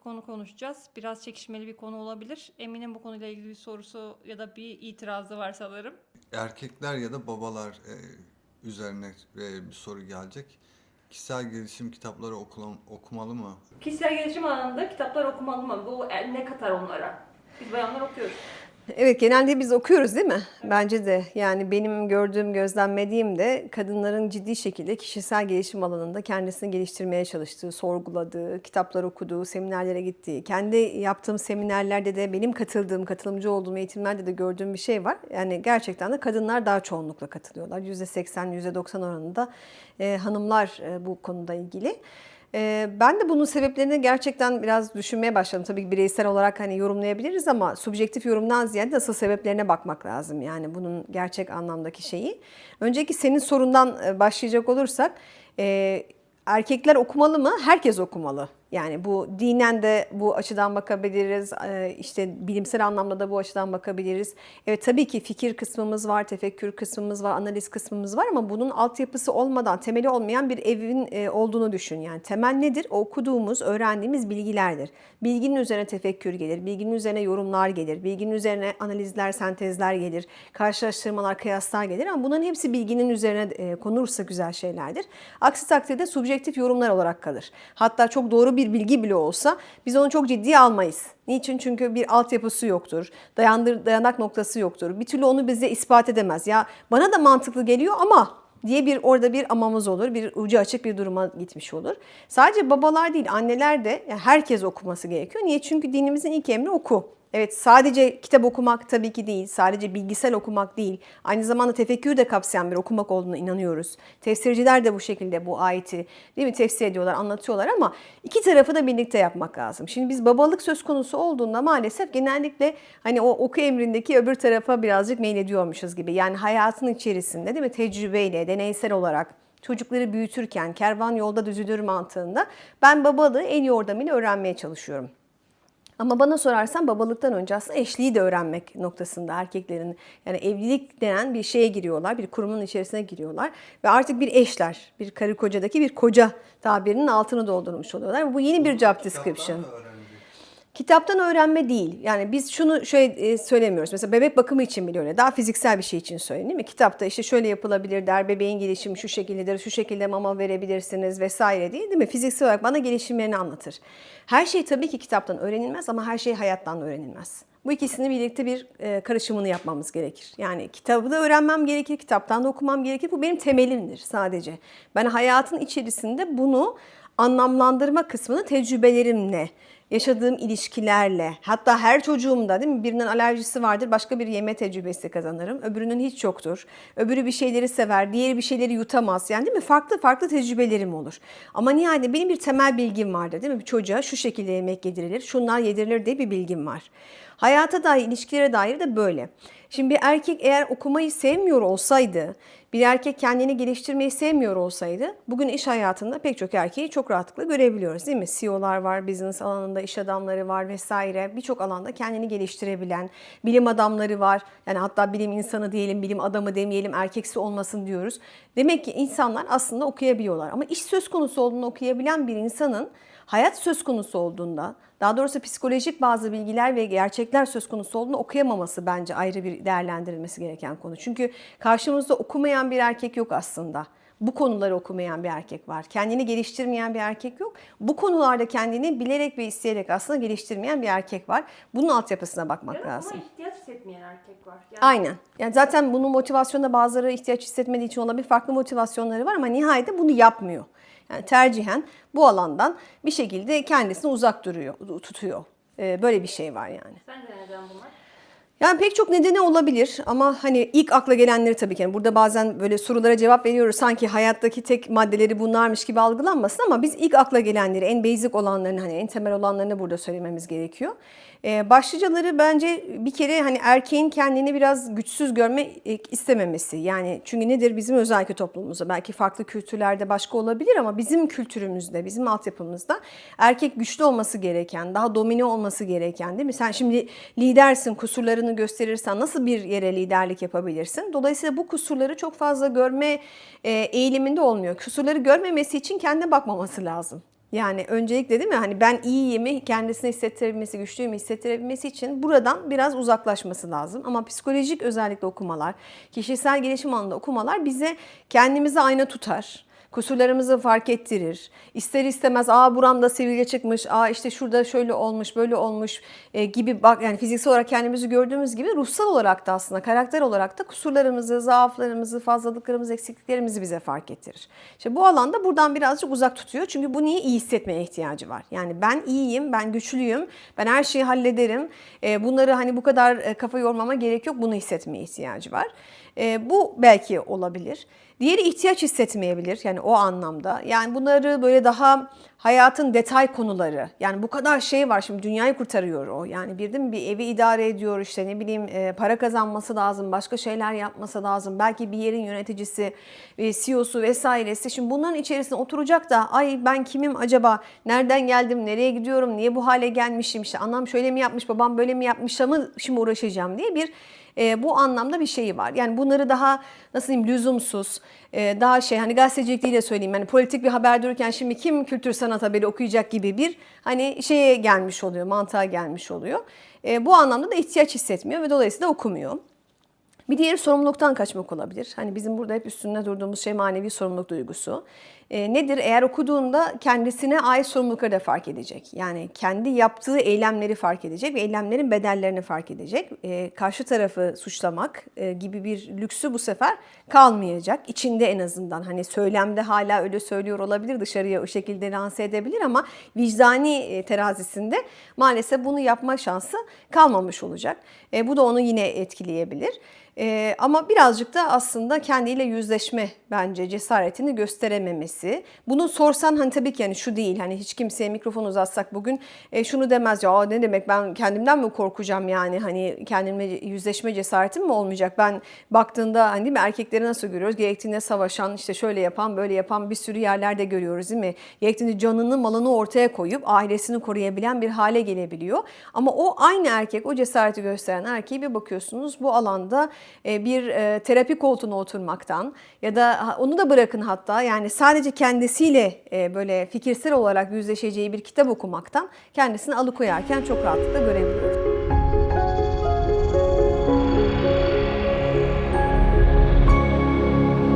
konu konuşacağız. Biraz çekişmeli bir konu olabilir. Emin'in bu konuyla ilgili bir sorusu ya da bir itirazı var sanırım. Erkekler ya da babalar üzerine bir soru gelecek. Kişisel gelişim kitapları okumalı mı? Kişisel gelişim alanında kitaplar okumalı mı? Bu ne katar onlara? Biz bayanlar okuyoruz. Evet, genelde biz okuyoruz değil mi? Bence de. Yani benim gördüğüm, gözlemlediğim de kadınların ciddi şekilde kişisel gelişim alanında kendisini geliştirmeye çalıştığı, sorguladığı, kitaplar okuduğu, seminerlere gittiği. Kendi yaptığım seminerlerde de benim katılımcı olduğum eğitimlerde de gördüğüm bir şey var. Yani gerçekten de kadınlar daha çoğunlukla katılıyorlar. %80, %90 oranında hanımlar bu konuda ilgili. Ben de bunun sebeplerini gerçekten biraz düşünmeye başladım. Tabii ki bireysel olarak hani yorumlayabiliriz ama subjektif yorumdan ziyade asıl sebeplerine bakmak lazım. Yani bunun gerçek anlamdaki şeyi. Önceki senin sorundan başlayacak olursak, erkekler okumalı mı? Herkes okumalı. Yani bu dinen de bu açıdan bakabiliriz, işte bilimsel anlamda da bu açıdan bakabiliriz. Evet, tabii ki fikir kısmımız var, tefekkür kısmımız var, analiz kısmımız var ama bunun altyapısı olmadan, temeli olmayan bir evin olduğunu düşün. Yani temel nedir? O okuduğumuz, öğrendiğimiz bilgilerdir. Bilginin üzerine tefekkür gelir, bilginin üzerine yorumlar gelir, bilginin üzerine analizler, sentezler gelir, karşılaştırmalar, kıyaslar gelir ama bunların hepsi bilginin üzerine konulursa güzel şeylerdir. Aksi takdirde subjektif yorumlar olarak kalır. Hatta çok doğru bir bilgi bile olsa biz onu çok ciddiye almayız. Niçin? Çünkü bir altyapısı yoktur. Dayanak noktası yoktur. Bir türlü onu bize ispat edemez. Ya bana da mantıklı geliyor ama diye orada bir amamız olur. Bir ucu açık bir duruma gitmiş olur. Sadece babalar değil, anneler de, yani herkes okuması gerekiyor. Niye? Çünkü dinimizin ilk emri oku. Evet, sadece kitap okumak tabii ki değil, sadece bilgisel okumak değil, aynı zamanda tefekkürü de kapsayan bir okumak olduğuna inanıyoruz. Tefsirciler de bu şekilde bu ayeti değil mi tefsir ediyorlar, anlatıyorlar ama iki tarafı da birlikte yapmak lazım. Şimdi biz babalık söz konusu olduğunda maalesef genellikle hani o oku emrindeki öbür tarafa birazcık meylediyormuşuz gibi. Yani hayatın içerisinde değil mi tecrübeyle, deneysel olarak çocukları büyütürken kervan yolda düzülür mantığında ben babalığı en iyi yordamıyla öğrenmeye çalışıyorum. Ama bana sorarsan babalıktan önce aslında eşliği de öğrenmek noktasında erkeklerin yani evlilik denen bir şeye giriyorlar, bir kurumun içerisine giriyorlar ve artık bir eşler, bir karı kocadaki bir koca tabirinin altını doldurmuş oluyorlar. Bu yeni bir job description. Kitaptan öğrenme değil. Yani biz şunu şöyle söylemiyoruz. Mesela bebek bakımı için bile öyle. Daha fiziksel bir şey için söyleyeyim değil mi? Kitapta işte şöyle yapılabilir der. Bebeğin gelişimi şu şekildedir. Şu şekilde mama verebilirsiniz vesaire değil mi? Fiziksel olarak bana gelişimlerini anlatır. Her şey tabii ki kitaptan öğrenilmez ama her şey hayattan öğrenilmez. Bu ikisini birlikte bir karışımını yapmamız gerekir. Yani kitabı da öğrenmem gerekir, kitaptan da okumam gerekir. Bu benim temelimdir sadece. Ben hayatın içerisinde bunu anlamlandırma kısmını tecrübelerimle, yaşadığım ilişkilerle, hatta her çocuğumda değil mi birinin alerjisi vardır, başka bir yeme tecrübesi kazanırım. Öbürünün hiç yoktur. Öbürü bir şeyleri sever, diğeri bir şeyleri yutamaz. Yani değil mi? Farklı farklı tecrübelerim olur. Ama nihayetinde benim bir temel bilgim vardır değil mi? Bir çocuğa şu şekilde yemek yedirilir, şunlar yedirilir diye bir bilgim var. Hayata dair, ilişkilere dair de böyle. Şimdi bir erkek eğer okumayı sevmiyor olsaydı, bir erkek kendini geliştirmeyi sevmiyor olsaydı, bugün iş hayatında pek çok erkeği çok rahatlıkla görebiliyoruz değil mi? CEO'lar var, business alanında iş adamları var vesaire. Birçok alanda kendini geliştirebilen bilim adamları var. Yani hatta bilim insanı diyelim, bilim adamı demeyelim, erkeksi olmasın diyoruz. Demek ki insanlar aslında okuyabiliyorlar. Ama iş söz konusu olduğunda okuyabilen bir insanın hayat söz konusu olduğunda, daha doğrusu psikolojik bazı bilgiler ve gerçekler söz konusu olduğunda okuyamaması bence ayrı bir değerlendirilmesi gereken konu. Çünkü karşımızda okumayan bir erkek yok aslında. Bu konuları okumayan bir erkek var. Kendini geliştirmeyen bir erkek yok. Bu konularda kendini bilerek ve isteyerek aslında geliştirmeyen bir erkek var. Bunun altyapısına bakmak Ya da lazım. buna ihtiyaç hissetmeyen erkek var. Yani Aynen. Yani zaten bunun motivasyonda bazıları ihtiyaç hissetmediği için olabilir. Farklı motivasyonları var ama nihayetinde bunu yapmıyor. Yani tercihen bu alandan bir şekilde kendisini uzak tutuyor. Böyle bir şey var yani. sence neden bunlar? Yani pek çok nedeni olabilir ama hani ilk akla gelenleri tabii ki. Yani burada bazen böyle sorulara cevap veriyoruz. Sanki hayattaki tek maddeleri bunlarmış gibi algılanmasın ama biz ilk akla gelenleri, en basic olanlarını, hani en temel olanlarını burada söylememiz gerekiyor. Başlıcaları bence bir kere hani erkeğin kendini biraz güçsüz görmek istememesi. Yani çünkü nedir bizim özellikle toplumumuzda belki farklı kültürlerde başka olabilir ama bizim kültürümüzde, bizim altyapımızda erkek güçlü olması gereken, daha domine olması gereken değil mi? Sen şimdi lidersin, kusurlarını gösterirsen nasıl bir yere liderlik yapabilirsin? Dolayısıyla bu kusurları çok fazla görme eğiliminde olmuyor. Kusurları görmemesi için kendine bakmaması lazım. Yani öncelikle değil mi hani ben iyiyimi kendisine hissettirebilmesi, güçlüyümü hissettirebilmesi için buradan biraz uzaklaşması lazım. Ama psikolojik özellikle okumalar, kişisel gelişim alanında okumalar bize kendimizi ayna tutar. Kusurlarımızı fark ettirir. İster istemez buramda sivilce çıkmış, işte şurada şöyle olmuş, böyle olmuş gibi bak yani fiziksel olarak kendimizi gördüğümüz gibi ruhsal olarak da aslında karakter olarak da kusurlarımızı, zaaflarımızı, fazlalıklarımızı, eksikliklerimizi bize fark ettirir. İşte bu alanda buradan birazcık uzak tutuyor. Çünkü bu niye iyi hissetmeye ihtiyacı var. Yani ben iyiyim, ben güçlüyüm, ben her şeyi hallederim. Bunları hani bu kadar kafa yormama gerek yok. Bunu hissetmeye ihtiyacı var. Bu belki olabilir. Diğeri ihtiyaç hissetmeyebilir yani o anlamda. Yani bunları böyle daha hayatın detay konuları. Yani bu kadar şey var şimdi dünyayı kurtarıyor o. Yani bir değil mi bir evi idare ediyor işte ne bileyim para kazanması lazım, başka şeyler yapması lazım. Belki bir yerin yöneticisi, CEO'su vesairesi. Şimdi bunların içerisine oturacak da ay ben kimim acaba, nereden geldim, nereye gidiyorum, niye bu hale gelmişim, işte anam şöyle mi yapmış, babam böyle mi yapmış mı şimdi uğraşacağım diye bir bu anlamda bir şeyi var. Yani bunları daha nasıl diyeyim lüzumsuz, daha hani gazetecilik değil de söyleyeyim. Yani politik bir haber dururken şimdi kim kültür sanat haberi okuyacak gibi bir hani şeye gelmiş oluyor, mantığa gelmiş oluyor. Bu anlamda da ihtiyaç hissetmiyor ve dolayısıyla okumuyor. Bir diğeri sorumluluktan kaçmak olabilir. Hani bizim burada hep üstünde durduğumuz şey manevi sorumluluk duygusu. Nedir? Eğer okuduğunda kendisine ait sorumlulukları da fark edecek. Yani kendi yaptığı eylemleri fark edecek ve eylemlerin bedellerini fark edecek. Karşı tarafı suçlamak gibi bir lüksü bu sefer kalmayacak. İçinde en azından hani söylemde hala öyle söylüyor olabilir, dışarıya o şekilde lanse edebilir ama vicdani terazisinde maalesef bunu yapma şansı kalmamış olacak. Bu da onu yine etkileyebilir. Ama birazcık da aslında kendiyle yüzleşme bence cesaretini gösterememesi. Bunu sorsan hani tabii ki yani şu değil hani hiç kimseye mikrofon uzatsak bugün şunu demez ya ne demek ben kendimden mi korkacağım yani hani kendimle yüzleşme cesaretim mi olmayacak? Ben baktığında hani değil mi erkekleri nasıl görüyoruz? Gerektiğinde savaşan işte şöyle yapan böyle yapan bir sürü yerlerde görüyoruz değil mi? Gerektiğinde canını malını ortaya koyup ailesini koruyabilen bir hale gelebiliyor. Ama o aynı erkek o cesareti gösteren erkeği bir bakıyorsunuz bu alanda bir terapi koltuğuna oturmaktan ya da onu da bırakın hatta yani sadece kendisiyle böyle fikirsel olarak yüzleşeceği bir kitap okumaktan kendisini alıkoyarken çok rahatlıkla görebiliyoruz.